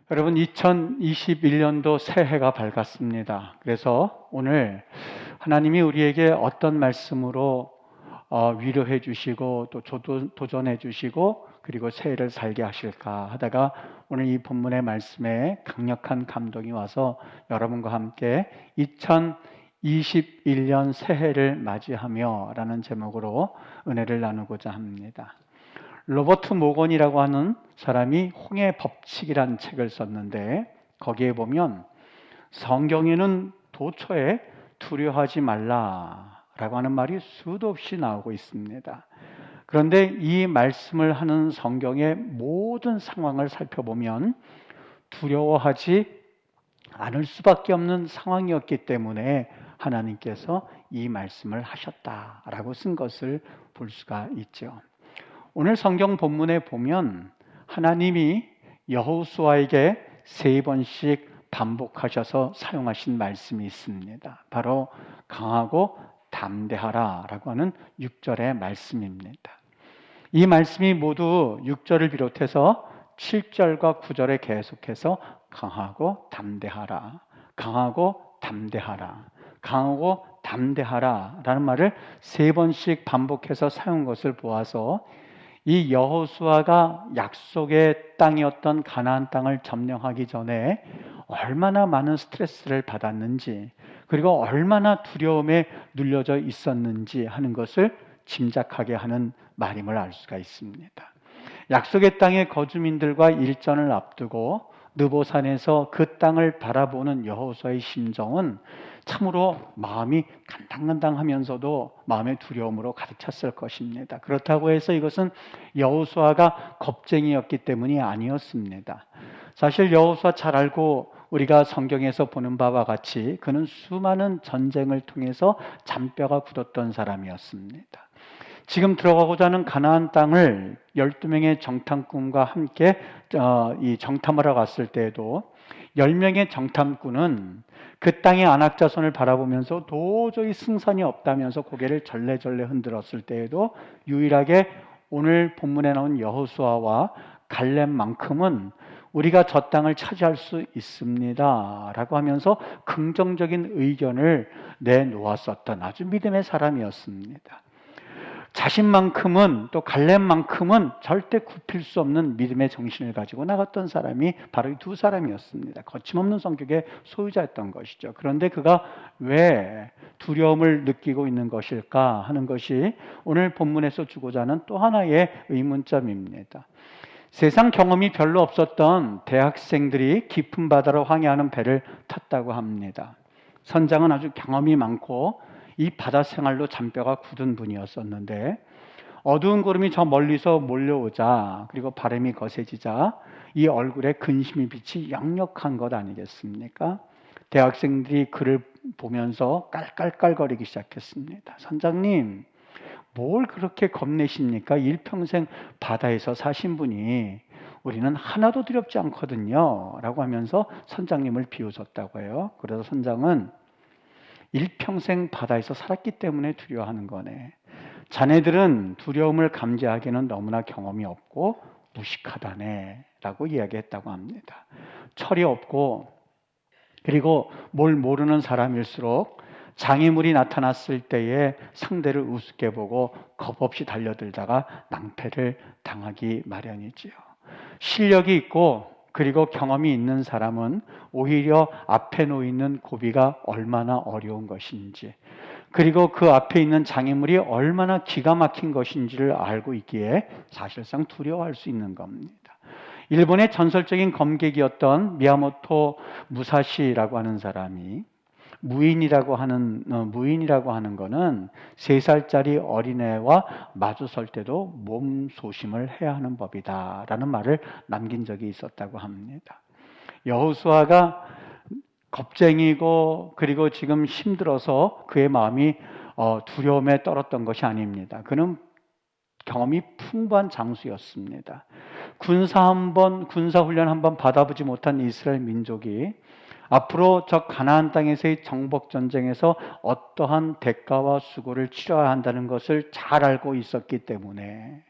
여러분, 2021년도 새해가 밝았습니다. 그래서 오늘 하나님이 우리에게 어떤 말씀으로 위로해 주시고 또 도전해 주시고 그리고 새해를 살게 하실까 하다가 오늘 이 본문의 말씀에 강력한 감동이 와서 여러분과 함께 2021년 새해를 맞이하며 라는 제목으로 은혜를 나누고자 합니다. 로버트 모건이라고 하는 사람이 홍해 법칙이라는 책을 썼는데 거기에 보면 성경에는 도처에 두려워하지 말라라고 하는 말이 수도 없이 나오고 있습니다. 그런데 이 말씀을 하는 성경의 모든 상황을 살펴보면 두려워하지 않을 수밖에 없는 상황이었기 때문에 하나님께서 이 말씀을 하셨다라고 쓴 것을 볼 수가 있죠. 오늘 성경 본문에 보면 하나님이 여호수아에게 3번씩 반복하셔서 사용하신 말씀이 있습니다. 바로 강하고 담대하라 라고 하는 6절의 말씀입니다. 이 말씀이 모두 6절을 비롯해서 7절과 9절에 계속해서 강하고 담대하라, 강하고 담대하라, 강하고 담대하라 라는 말을 3번씩 반복해서 사용한 것을 보아서 이 여호수아가 약속의 땅이었던 가나안 땅을 점령하기 전에 얼마나 많은 스트레스를 받았는지, 그리고 얼마나 두려움에 눌려져 있었는지 하는 것을 짐작하게 하는 말임을 알 수가 있습니다. 약속의 땅의 거주민들과 일전을 앞두고 느보산에서 그 땅을 바라보는 여호수아의 심정은 참으로 마음이 간당간당하면서도 마음의 두려움으로 가득 찼을 것입니다. 그렇다고 해서 이것은 여호수아가 겁쟁이였기 때문이 아니었습니다. 사실 여호수아 잘 알고 우리가 성경에서 보는 바와 같이 그는 수많은 전쟁을 통해서 잔뼈가 굳었던 사람이었습니다. 지금 들어가고자 하는 가나안 땅을 12명의 정탐꾼과 함께 이 정탐을 하러 갔을 때에도 10명의 정탐꾼은 그 땅의 안악자손을 바라보면서 도저히 승산이 없다면서 고개를 절레절레 흔들었을 때에도 유일하게 오늘 본문에 나온 여호수아와 갈렙만큼은 우리가 저 땅을 차지할 수 있습니다 라고 하면서 긍정적인 의견을 내놓았었던 아주 믿음의 사람이었습니다. 자신만큼은 또 갈렙만큼은 절대 굽힐 수 없는 믿음의 정신을 가지고 나갔던 사람이 바로 이 두 사람이었습니다. 거침없는 성격의 소유자였던 것이죠. 그런데 그가 왜 두려움을 느끼고 있는 것일까 하는 것이 오늘 본문에서 주고자 하는 또 하나의 의문점입니다. 세상 경험이 별로 없었던 대학생들이 깊은 바다로 항해하는 배를 탔다고 합니다. 선장은 아주 경험이 많고 이 바다 생활로 잔뼈가 굳은 분이었었는데 어두운 구름이 저 멀리서 몰려오자 그리고 바람이 거세지자 이 얼굴에 근심의 빛이 역력한 것 아니겠습니까? 대학생들이 그를 보면서 깔깔깔거리기 시작했습니다. 선장님, 뭘 그렇게 겁내십니까? 일평생 바다에서 사신 분이 우리는 하나도 두렵지 않거든요 라고 하면서 선장님을 비웃었다고 해요. 그래서 선장은 일평생 바다에서 살았기 때문에 두려워하는 거네. 자네들은 두려움을 감지하기에는 너무나 경험이 없고 무식하다네 라고 이야기했다고 합니다. 철이 없고 그리고 뭘 모르는 사람일수록 장애물이 나타났을 때에 상대를 우습게 보고 겁없이 달려들다가 낭패를 당하기 마련이지요. 실력이 있고 그리고 경험이 있는 사람은 오히려 앞에 놓이는 고비가 얼마나 어려운 것인지 그리고 그 앞에 있는 장애물이 얼마나 기가 막힌 것인지를 알고 있기에 사실상 두려워할 수 있는 겁니다. 일본의 전설적인 검객이었던 미야모토 무사시라고 하는 사람이 무인이라고 하는 거는 3살짜리 어린애와 마주 설 때도 몸 조심을 해야 하는 법이다라는 말을 남긴 적이 있었다고 합니다. 여호수아가 겁쟁이고 그리고 지금 힘들어서 그의 마음이 두려움에 떨었던 것이 아닙니다. 그는 경험이 풍부한 장수였습니다. 군사훈련 한번 받아보지 못한 이스라엘 민족이 앞으로 저 가나안 땅에서의 정복 전쟁에서 어떠한 대가와 수고를 치러야 한다는 것을 잘 알고 있었기 때문에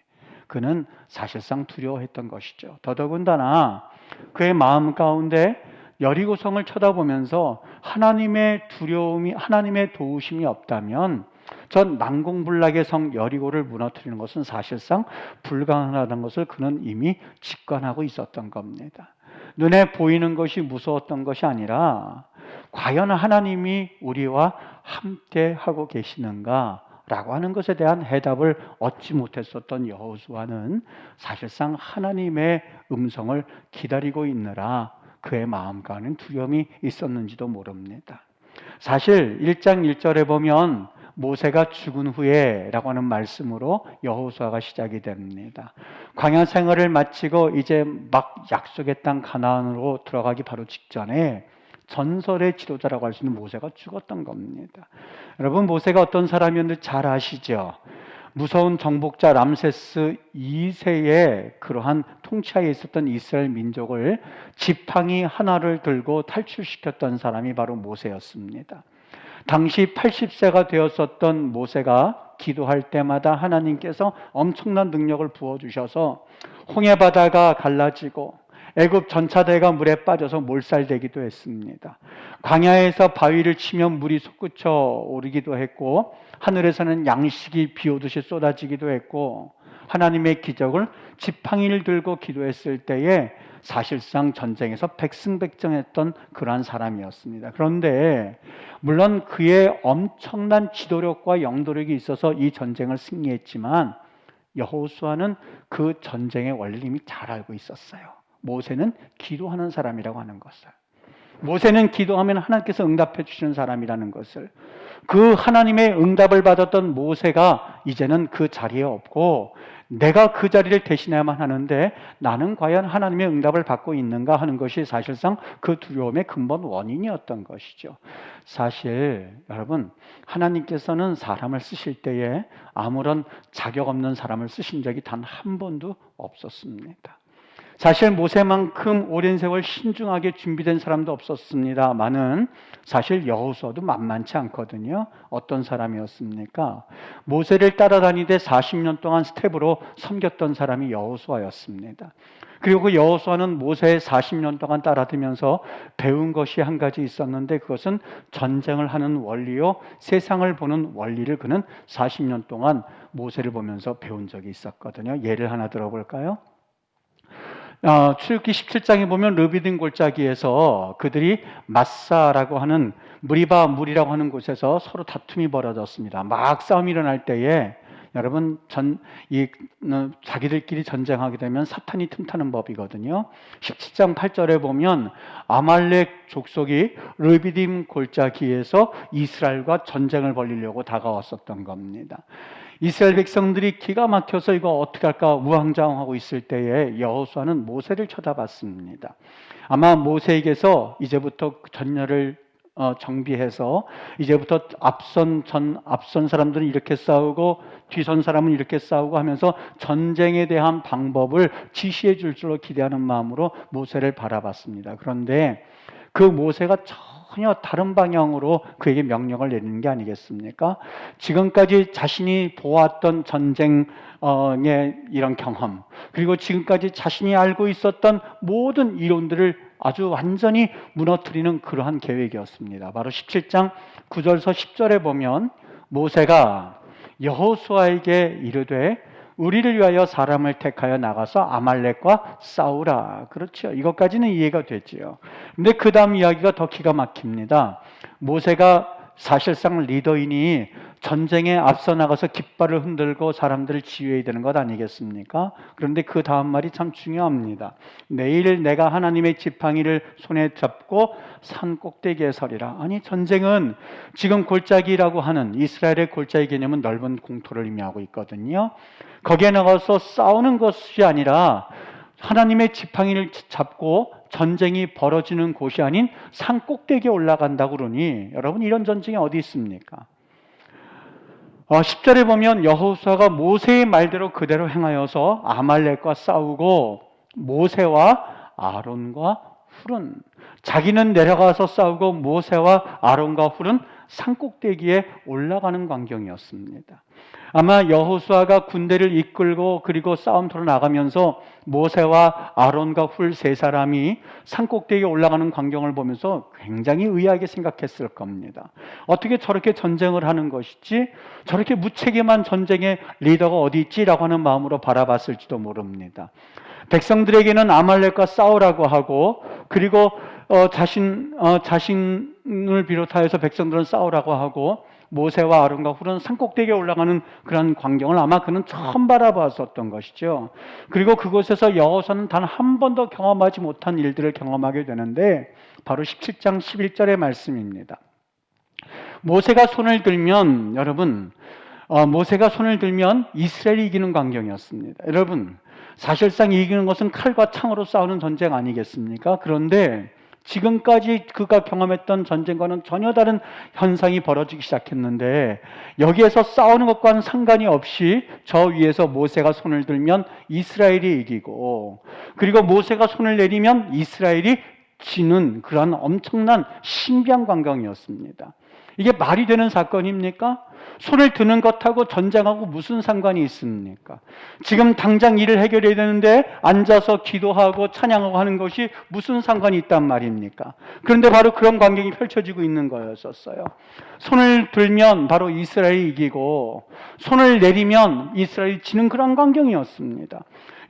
그는 사실상 두려워했던 것이죠. 더더군다나 그의 마음 가운데 여리고성을 쳐다보면서 하나님의 두려움이, 하나님의 도우심이 없다면 전 난공불락의 성 여리고를 무너뜨리는 것은 사실상 불가능하다는 것을 그는 이미 직관하고 있었던 겁니다. 눈에 보이는 것이 무서웠던 것이 아니라 과연 하나님이 우리와 함께 하고 계시는가? 라고 하는 것에 대한 해답을 얻지 못했었던 여호수아는 사실상 하나님의 음성을 기다리고 있느라 그의 마음 가는 두려움이 있었는지도 모릅니다. 사실 1장 1절에 보면 모세가 죽은 후에 라고 하는 말씀으로 여호수아가 시작이 됩니다. 광야 생활을 마치고 이제 막 약속의 땅 가나안으로 들어가기 바로 직전에 전설의 지도자라고 할 수 있는 모세가 죽었던 겁니다. 여러분, 모세가 어떤 사람이었는지 잘 아시죠? 무서운 정복자 람세스 2세의 그러한 통치하에 있었던 이스라엘 민족을 지팡이 하나를 들고 탈출시켰던 사람이 바로 모세였습니다. 당시 80세가 되었었던 모세가 기도할 때마다 하나님께서 엄청난 능력을 부어주셔서 홍해바다가 갈라지고 애굽 전차대가 물에 빠져서 몰살되기도 했습니다. 광야에서 바위를 치면 물이 솟구쳐 오르기도 했고 하늘에서는 양식이 비오듯이 쏟아지기도 했고 하나님의 기적을 지팡이를 들고 기도했을 때에 사실상 전쟁에서 백승백정했던 그러한 사람이었습니다. 그런데 물론 그의 엄청난 지도력과 영도력이 있어서 이 전쟁을 승리했지만 여호수아는 그 전쟁의 원리를 이미 잘 알고 있었어요. 모세는 기도하는 사람이라고 하는 것을, 모세는 기도하면 하나님께서 응답해 주시는 사람이라는 것을, 그 하나님의 응답을 받았던 모세가 이제는 그 자리에 없고 내가 그 자리를 대신해야만 하는데 나는 과연 하나님의 응답을 받고 있는가 하는 것이 사실상 그 두려움의 근본 원인이었던 것이죠. 사실 여러분, 하나님께서는 사람을 쓰실 때에 아무런 자격 없는 사람을 쓰신 적이 단 한 번도 없었습니다. 사실 모세만큼 오랜 세월 신중하게 준비된 사람도 없었습니다만은 사실 여호수아도 만만치 않거든요. 어떤 사람이었습니까? 모세를 따라다니되 40년 동안 스텝으로 섬겼던 사람이 여호수아였습니다. 그리고 그 여호수아는 모세의 40년 동안 따라다니면서 배운 것이 한 가지 있었는데 그것은 전쟁을 하는 원리요, 세상을 보는 원리를 그는 40년 동안 모세를 보면서 배운 적이 있었거든요. 예를 하나 들어볼까요? 출애굽기 17장에 보면 르비딤 골짜기에서 그들이 마사라고 하는 무리바 물이라고 하는 곳에서 서로 다툼이 벌어졌습니다. 막 싸움이 일어날 때에 여러분 자기들끼리 전쟁하게 되면 사탄이 틈타는 법이거든요. 17장 8절에 보면 아말렉 족속이 르비딤 골짜기에서 이스라엘과 전쟁을 벌이려고 다가왔었던 겁니다. 이스라엘 백성들이 기가 막혀서 이거 어떻게 할까 우왕좌왕하고 있을 때에 여호수아는 모세를 쳐다봤습니다. 아마 모세에게서 이제부터 전열을 정비해서 이제부터 앞선 사람들은 이렇게 싸우고 뒤선 사람은 이렇게 싸우고 하면서 전쟁에 대한 방법을 지시해 줄 줄로 기대하는 마음으로 모세를 바라봤습니다. 그런데 그 모세가 전혀 다른 방향으로 그에게 명령을 내리는 게 아니겠습니까? 지금까지 자신이 보았던 전쟁의 이런 경험, 그리고 지금까지 자신이 알고 있었던 모든 이론들을 아주 완전히 무너뜨리는 그러한 계획이었습니다. 바로 17장 9절서 10절에 보면 모세가 여호수아에게 이르되 우리를 위하여 사람을 택하여 나가서 아말렉과 싸우라. 그렇죠. 이것까지는 이해가 되지요. 근데 그 다음 이야기가 더 기가 막힙니다. 모세가 사실상 리더이니 전쟁에 앞서 나가서 깃발을 흔들고 사람들을 지휘해야 되는 것 아니겠습니까? 그런데 그 다음 말이 참 중요합니다. 내일 내가 하나님의 지팡이를 손에 잡고 산 꼭대기에 서리라. 아니, 전쟁은 지금 골짜기라고 하는 이스라엘의 골짜기 개념은 넓은 공토를 의미하고 있거든요. 거기에 나가서 싸우는 것이 아니라 하나님의 지팡이를 잡고 전쟁이 벌어지는 곳이 아닌 산 꼭대기에 올라간다고 그러니 여러분, 이런 전쟁이 어디 있습니까? 10절에 보면 여호수아가 모세의 말대로 그대로 행하여서 아말렉과 싸우고 모세와 아론과 훌은, 자기는 내려가서 싸우고 모세와 아론과 훌은 산 꼭대기에 올라가는 광경이었습니다. 아마 여호수아가 군대를 이끌고 그리고 싸움터로 나가면서 모세와 아론과 훌 세 사람이 산꼭대기에 올라가는 광경을 보면서 굉장히 의아하게 생각했을 겁니다. 어떻게 저렇게 전쟁을 하는 것이지? 저렇게 무책임한 전쟁의 리더가 어디 있지라고 하는 마음으로 바라봤을지도 모릅니다. 백성들에게는 아말렉과 싸우라고 하고 그리고 자신을 비롯하여서 백성들은 싸우라고 하고 모세와 아론과 훌은 산꼭대기에 올라가는 그런 광경을 아마 그는 처음 바라봤었던 것이죠. 그리고 그곳에서 여호수아는 단 한 번도 경험하지 못한 일들을 경험하게 되는데 바로 17장 11절의 말씀입니다. 모세가 손을 들면 여러분 모세가 손을 들면 이스라엘이 이기는 광경이었습니다. 여러분 사실상 이기는 것은 칼과 창으로 싸우는 전쟁 아니겠습니까? 그런데 지금까지 그가 경험했던 전쟁과는 전혀 다른 현상이 벌어지기 시작했는데 여기에서 싸우는 것과는 상관이 없이 저 위에서 모세가 손을 들면 이스라엘이 이기고 그리고 모세가 손을 내리면 이스라엘이 지는 그런 엄청난 신비한 광경이었습니다. 이게 말이 되는 사건입니까? 손을 드는 것하고 전쟁하고 무슨 상관이 있습니까? 지금 당장 일을 해결해야 되는데 앉아서 기도하고 찬양하고 하는 것이 무슨 상관이 있단 말입니까? 그런데 바로 그런 광경이 펼쳐지고 있는 거였었어요. 손을 들면 바로 이스라엘이 이기고 손을 내리면 이스라엘이 지는 그런 광경이었습니다.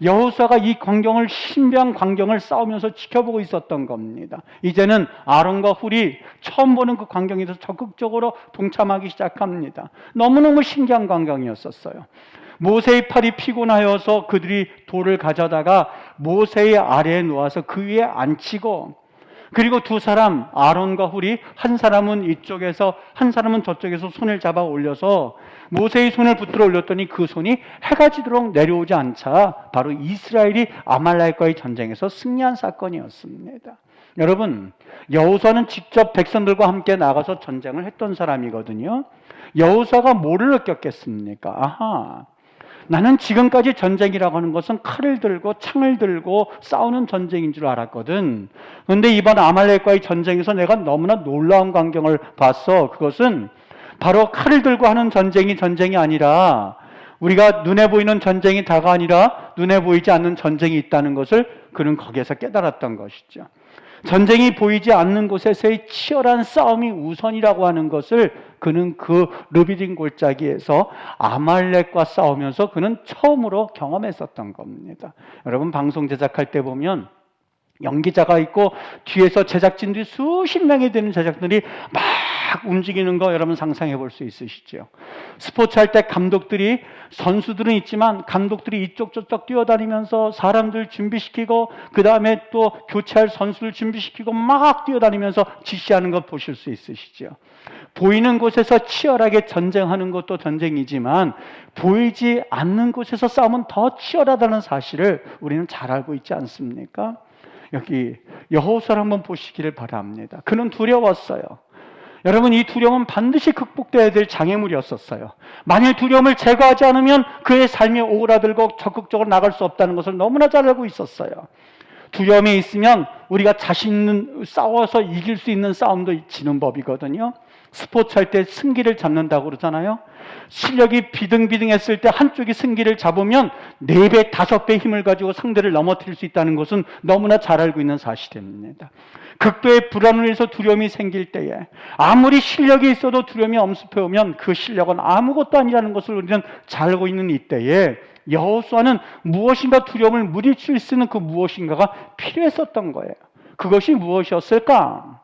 여호수아가 이 광경을 신비한 광경을 싸우면서 지켜보고 있었던 겁니다. 이제는 아론과 훌이 처음 보는 그 광경에 대해서 적극적으로 동참하기 시작합니다. 너무너무 신기한 광경이었었어요. 모세의 팔이 피곤하여서 그들이 돌을 가져다가 모세의 아래에 놓아서 그 위에 앉히고 그리고 두 사람 아론과 훌이 한 사람은 이쪽에서 한 사람은 저쪽에서 손을 잡아 올려서 모세의 손을 붙들어 올렸더니 그 손이 해가 지도록 내려오지 않자 바로 이스라엘이 아말렉과의 전쟁에서 승리한 사건이었습니다. 여러분 여호수아는 직접 백성들과 함께 나가서 전쟁을 했던 사람이거든요. 여호수아가 뭐를 느꼈겠습니까? 아하, 나는 지금까지 전쟁이라고 하는 것은 칼을 들고 창을 들고 싸우는 전쟁인 줄 알았거든. 그런데 이번 아말렉과의 전쟁에서 내가 너무나 놀라운 광경을 봤어. 그것은 바로 칼을 들고 하는 전쟁이 아니라 우리가 눈에 보이는 전쟁이 다가 아니라 눈에 보이지 않는 전쟁이 있다는 것을 그는 거기에서 깨달았던 것이죠. 전쟁이 보이지 않는 곳에서의 치열한 싸움이 우선이라고 하는 것을 그는 그 르비딘 골짜기에서 아말렉과 싸우면서 그는 처음으로 경험했었던 겁니다. 여러분 방송 제작할 때 보면 연기자가 있고 뒤에서 제작진들이 수십 명이 되는 제작진들이 막 움직이는 거 여러분 상상해 볼 수 있으시죠? 스포츠 할 때 감독들이 선수들은 있지만 감독들이 이쪽 저쪽 뛰어다니면서 사람들 준비시키고 그 다음에 또 교체할 선수를 준비시키고 막 뛰어다니면서 지시하는 것 보실 수 있으시죠? 보이는 곳에서 치열하게 전쟁하는 것도 전쟁이지만 보이지 않는 곳에서 싸움은 더 치열하다는 사실을 우리는 잘 알고 있지 않습니까? 여기 여호수아를 한번 보시기를 바랍니다. 그는 두려웠어요. 여러분 이 두려움은 반드시 극복돼야 될 장애물이었었어요. 만일 두려움을 제거하지 않으면 그의 삶이 오그라들고 적극적으로 나갈 수 없다는 것을 너무나 잘 알고 있었어요. 두려움이 있으면 우리가 자신 있는 싸워서 이길 수 있는 싸움도 지는 법이거든요. 스포츠 할 때 승기를 잡는다고 그러잖아요. 실력이 비등비등했을 때 한쪽이 승기를 잡으면 4배, 5배 힘을 가지고 상대를 넘어뜨릴 수 있다는 것은 너무나 잘 알고 있는 사실입니다. 극도의 불안을 해서 두려움이 생길 때에 아무리 실력이 있어도 두려움이 엄습해 오면 그 실력은 아무것도 아니라는 것을 우리는 잘 알고 있는 이때에 여호수아는 무엇인가 두려움을 물리칠 수 있는 그 무엇인가가 필요했었던 거예요. 그것이 무엇이었을까?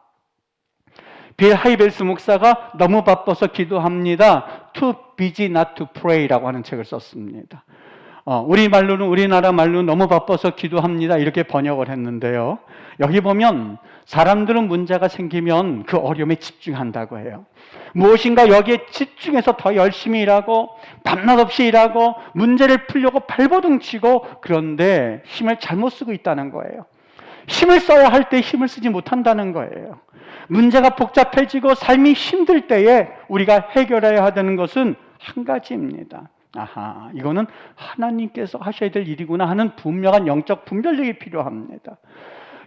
빌 하이벨스 목사가 너무 바빠서 기도합니다. Too busy not to pray라고 하는 책을 썼습니다. 우리나라 말로는 너무 바빠서 기도합니다. 이렇게 번역을 했는데요. 여기 보면 사람들은 문제가 생기면 그 어려움에 집중한다고 해요. 무엇인가 여기에 집중해서 더 열심히 일하고 밤낮 없이 일하고 문제를 풀려고 발버둥 치고 그런데 힘을 잘못 쓰고 있다는 거예요. 힘을 써야 할 때 힘을 쓰지 못한다는 거예요. 문제가 복잡해지고 삶이 힘들 때에 우리가 해결해야 되는 것은 한 가지입니다. 아하, 이거는 하나님께서 하셔야 될 일이구나 하는 분명한 영적 분별력이 필요합니다.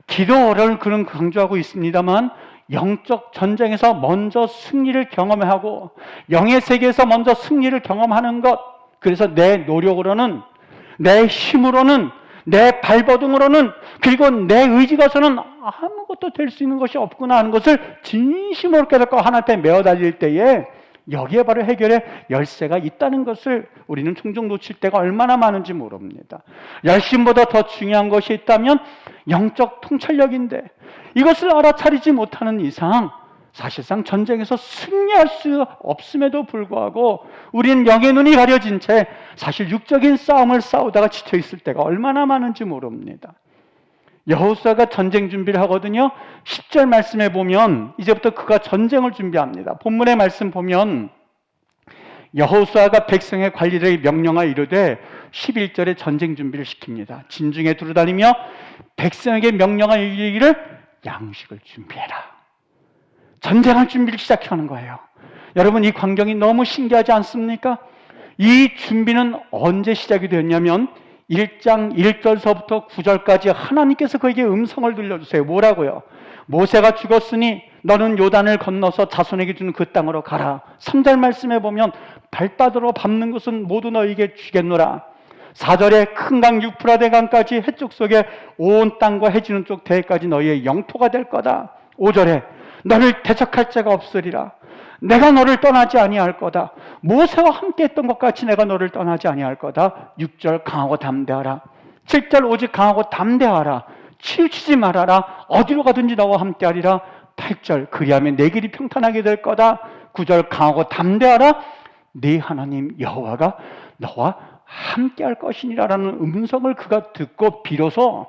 기도를 그런 강조하고 있습니다만 영적 전쟁에서 먼저 승리를 경험하고 영의 세계에서 먼저 승리를 경험하는 것, 그래서 내 노력으로는, 내 힘으로는, 내 발버둥으로는, 그리고 내 의지가서는 아무것도 될 수 있는 것이 없구나 하는 것을 진심으로 깨닫고 하나님 앞에 메어 달릴 때에 여기에 바로 해결의 열쇠가 있다는 것을 우리는 종종 놓칠 때가 얼마나 많은지 모릅니다. 열심보다 더 중요한 것이 있다면 영적 통찰력인데, 이것을 알아차리지 못하는 이상 사실상 전쟁에서 승리할 수 없음에도 불구하고 우리는 영의 눈이 가려진 채 사실 육적인 싸움을 싸우다가 지쳐있을 때가 얼마나 많은지 모릅니다. 여호수아가 전쟁 준비를 하거든요. 10절 말씀에 보면 이제부터 그가 전쟁을 준비합니다. 본문의 말씀 보면 여호수아가 백성의 관리를 명령하여 이르되 11절에 전쟁 준비를 시킵니다. 진중에 두루다니며 백성에게 명령하여 이르기를 양식을 준비해라. 전쟁할 준비를 시작하는 거예요. 여러분, 이 광경이 너무 신기하지 않습니까? 이 준비는 언제 시작이 되었냐면 1장 1절서부터 9절까지 하나님께서 그에게 음성을 들려주세요. 뭐라고요? 모세가 죽었으니 너는 요단을 건너서 자손에게 주는 그 땅으로 가라. 3절 말씀에 보면 발바닥으로 밟는 것은 모두 너에게 주겠노라. 4절에 큰 강 유프라데 강까지 해쪽 속에 온 땅과 해지는 쪽 대해까지 너희의 영토가 될 거다. 5절에 너를 대적할 자가 없으리라. 내가 너를 떠나지 아니할 거다. 모세와 함께 했던 것 같이 내가 너를 떠나지 아니할 거다. 6절 강하고 담대하라. 7절 오직 강하고 담대하라. 치우치지 말아라. 어디로 가든지 너와 함께 하리라. 8절 그리하면 내 길이 평탄하게 될 거다. 9절 강하고 담대하라. 네 하나님 여호와가 너와 함께 할 것이니라 라는 음성을 그가 듣고 비로소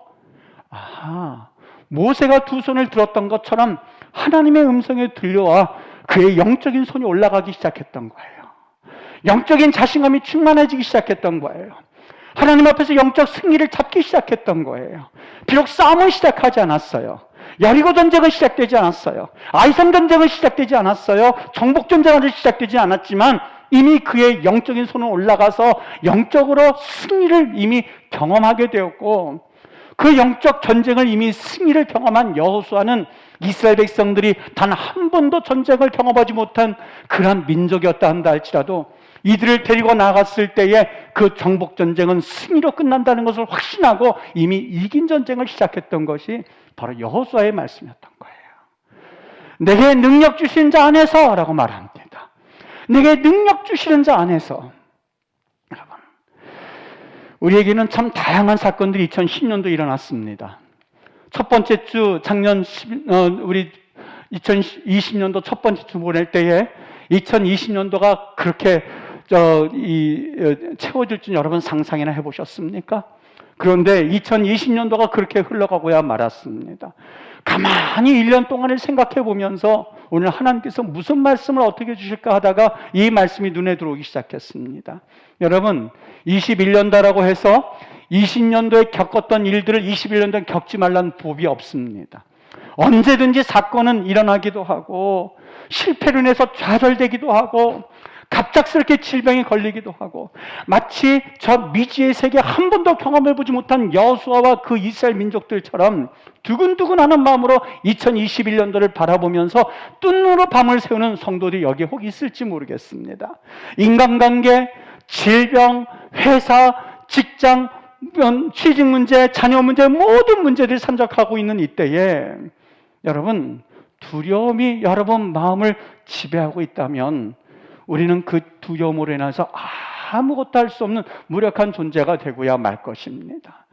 모세가 두 손을 들었던 것처럼 하나님의 음성에 들려와 그의 영적인 손이 올라가기 시작했던 거예요. 영적인 자신감이 충만해지기 시작했던 거예요. 하나님 앞에서 영적 승리를 잡기 시작했던 거예요. 비록 싸움은 시작하지 않았어요. 여리고 전쟁은 시작되지 않았어요. 아이성 전쟁은 시작되지 않았어요. 정복 전쟁은 시작되지 않았지만 이미 그의 영적인 손은 올라가서 영적으로 승리를 이미 경험하게 되었고, 그 영적 전쟁을 이미 승리를 경험한 여호수아는 이스라엘 백성들이 단 한 번도 전쟁을 경험하지 못한 그러한 민족이었다 한다 할지라도 이들을 데리고 나갔을 때에 그 정복 전쟁은 승리로 끝난다는 것을 확신하고 이미 이긴 전쟁을 시작했던 것이 바로 여호수아의 말씀이었던 거예요. 내게 능력 주신 자 안에서 라고 말합니다. 내게 능력 주시는 자 안에서. 여러분, 우리에게는 참 다양한 사건들이 2010년도 일어났습니다. 첫 번째 주 우리 2020년도 첫 번째 주 보낼 때에 2020년도가 그렇게 채워질 줄 여러분 상상이나 해보셨습니까? 그런데 2020년도가 그렇게 흘러가고야 말았습니다. 가만히 1년 동안을 생각해 보면서 오늘 하나님께서 무슨 말씀을 어떻게 주실까 하다가 이 말씀이 눈에 들어오기 시작했습니다. 여러분, 21년도라고 해서 20년도에 겪었던 일들을 21년도에 겪지 말라는 법이 없습니다. 언제든지 사건은 일어나기도 하고 실패로 인해서 좌절되기도 하고 갑작스럽게 질병에 걸리기도 하고, 마치 저 미지의 세계 한 번도 경험해보지 못한 여호수아와 그 이스라엘 민족들처럼 두근두근하는 마음으로 2021년도를 바라보면서 뜬으로 밤을 새우는 성도들이 여기에 혹 있을지 모르겠습니다. 인간관계, 질병, 회사, 직장, 취직 문제, 자녀 문제, 모든 문제들이 산적하고 있는 이때에 여러분, 두려움이 여러분 마음을 지배하고 있다면 우리는 그 두려움으로 인해서 아무것도 할 수 없는 무력한 존재가 되고야 말 것입니다.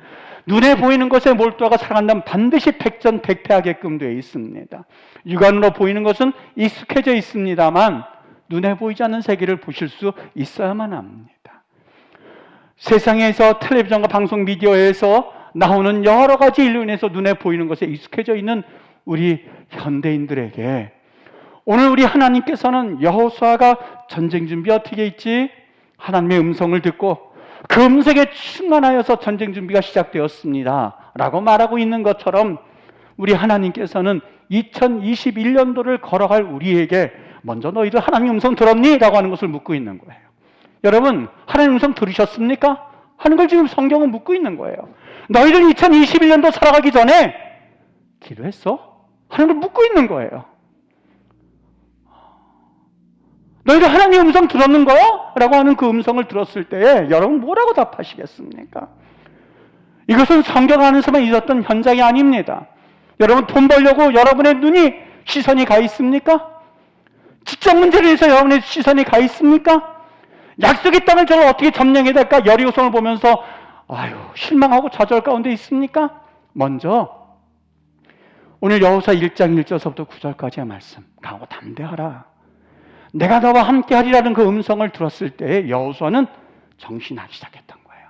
눈에 보이는 것에 몰두하고 살아간다면 반드시 백전백패하게끔 되어 있습니다. 육안으로 보이는 것은 익숙해져 있습니다만 눈에 보이지 않는 세계를 보실 수 있어야만 합니다. 세상에서 텔레비전과 방송 미디어에서 나오는 여러 가지 일로 인해서 눈에 보이는 것에 익숙해져 있는 우리 현대인들에게 오늘 우리 하나님께서는 여호수아가 전쟁 준비 어떻게 있지? 하나님의 음성을 듣고 그 음성에 충만하여서 전쟁 준비가 시작되었습니다 라고 말하고 있는 것처럼 우리 하나님께서는 2021년도를 걸어갈 우리에게 먼저 너희들 하나님 음성 들었니? 라고 하는 것을 묻고 있는 거예요. 여러분, 하나님 음성 들으셨습니까? 하는 걸 지금 성경은 묻고 있는 거예요. 너희들 2021년도 살아가기 전에 기도했어? 하는 걸 묻고 있는 거예요. 너희들 하나님의 음성 들었는 거야? 라고 하는 그 음성을 들었을 때에 여러분 뭐라고 답하시겠습니까? 이것은 성경 안에서만 있었던 현장이 아닙니다. 여러분 돈 벌려고 여러분의 눈이 시선이 가 있습니까? 직장 문제를 위해서 여러분의 시선이 가 있습니까? 약속의 땅을 저를 어떻게 점령해야 될까? 여리고성을 보면서 실망하고 좌절 가운데 있습니까? 먼저 오늘 여호수아 1장 1절서부터 9절까지의 말씀, 강하고 담대하라. 내가 너와 함께 하리라는 그 음성을 들었을 때 여호수아는 정신하기 시작했던 거예요.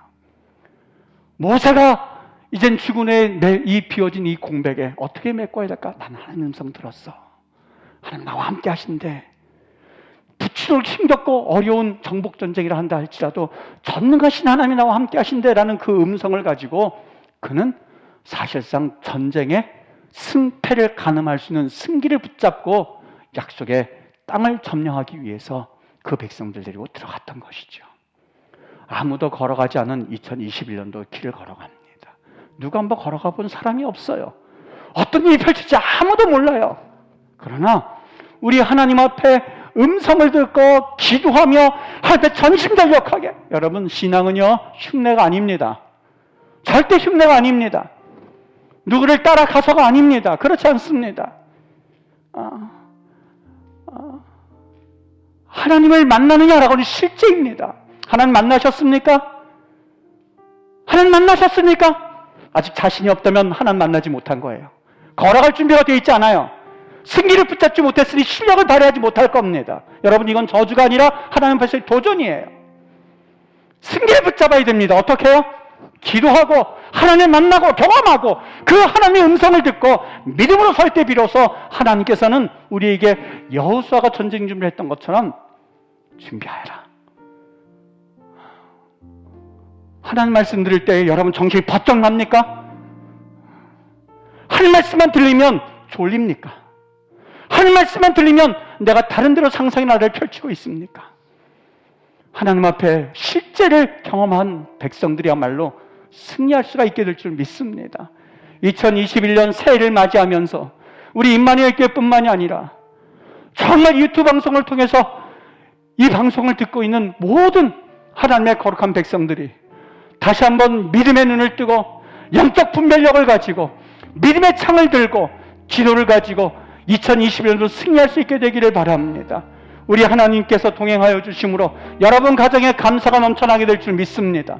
모세가 이젠 죽은 이 비워진 이 공백에 어떻게 메꿔야 될까? 나는 하나님 음성 들었어. 하나님 나와 함께 하신대. 부추도록 힘겹고 어려운 정복전쟁이라 한다 할지라도 전능하신 하나님이 나와 함께 하신대라는 그 음성을 가지고 그는 사실상 전쟁의 승패를 가늠할 수 있는 승기를 붙잡고 약속의 땅을 점령하기 위해서 그 백성들 데리고 들어갔던 것이죠. 아무도 걸어가지 않은 2021년도 길을 걸어갑니다. 누가 한번 걸어가 본 사람이 없어요. 어떤 일이 펼칠지 아무도 몰라요. 그러나 우리 하나님 앞에 음성을 듣고 기도하며 하나님 앞에 전심전력하게. 여러분 신앙은요 흉내가 아닙니다. 절대 흉내가 아닙니다. 누구를 따라가서가 아닙니다. 그렇지 않습니다. 하나님을 만나느냐라고는 실제입니다. 하나님 만나셨습니까? 하나님 만나셨습니까? 아직 자신이 없다면 하나님 만나지 못한 거예요. 걸어갈 준비가 되어 있지 않아요. 승기를 붙잡지 못했으니 실력을 발휘하지 못할 겁니다. 여러분 이건 저주가 아니라 하나님 앞에서의 도전이에요. 승기를 붙잡아야 됩니다. 어떻게 해요? 기도하고 하나님 만나고 경험하고 그 하나님의 음성을 듣고 믿음으로 설 때 비로소 하나님께서는 우리에게 여호수아가 전쟁 준비를 했던 것처럼 준비하여라. 하나님 말씀 들을 때 여러분 정신이 번쩍 납니까? 하나님 말씀만 들리면 졸립니까? 하나님 말씀만 들리면 내가 다른 데로 상상의 나를 펼치고 있습니까? 하나님 앞에 실제를 경험한 백성들이야말로 승리할 수가 있게 될 줄 믿습니다. 2021년 새해를 맞이하면서 우리 임마누엘 교회뿐만이 아니라 정말 유튜브 방송을 통해서 이 방송을 듣고 있는 모든 하나님의 거룩한 백성들이 다시 한번 믿음의 눈을 뜨고 영적 분별력을 가지고 믿음의 창을 들고 기도를 가지고 2021년도 승리할 수 있게 되기를 바랍니다. 우리 하나님께서 동행하여 주심으로 여러분 가정에 감사가 넘쳐나게 될 줄 믿습니다.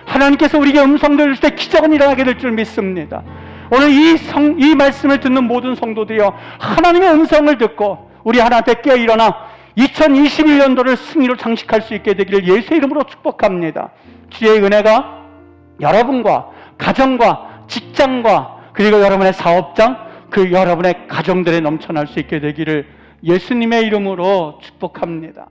하나님께서 우리에게 음성 들을 때 기적은 일어나게 될 줄 믿습니다. 오늘 이 말씀을 듣는 모든 성도들이여 하나님의 음성을 듣고 우리 하나님 앞에 깨어 일어나 2021년도를 승리로 장식할 수 있게 되기를 예수의 이름으로 축복합니다. 주의 은혜가 여러분과 가정과 직장과 그리고 여러분의 사업장 그 여러분의 가정들에 넘쳐날 수 있게 되기를 예수님의 이름으로 축복합니다.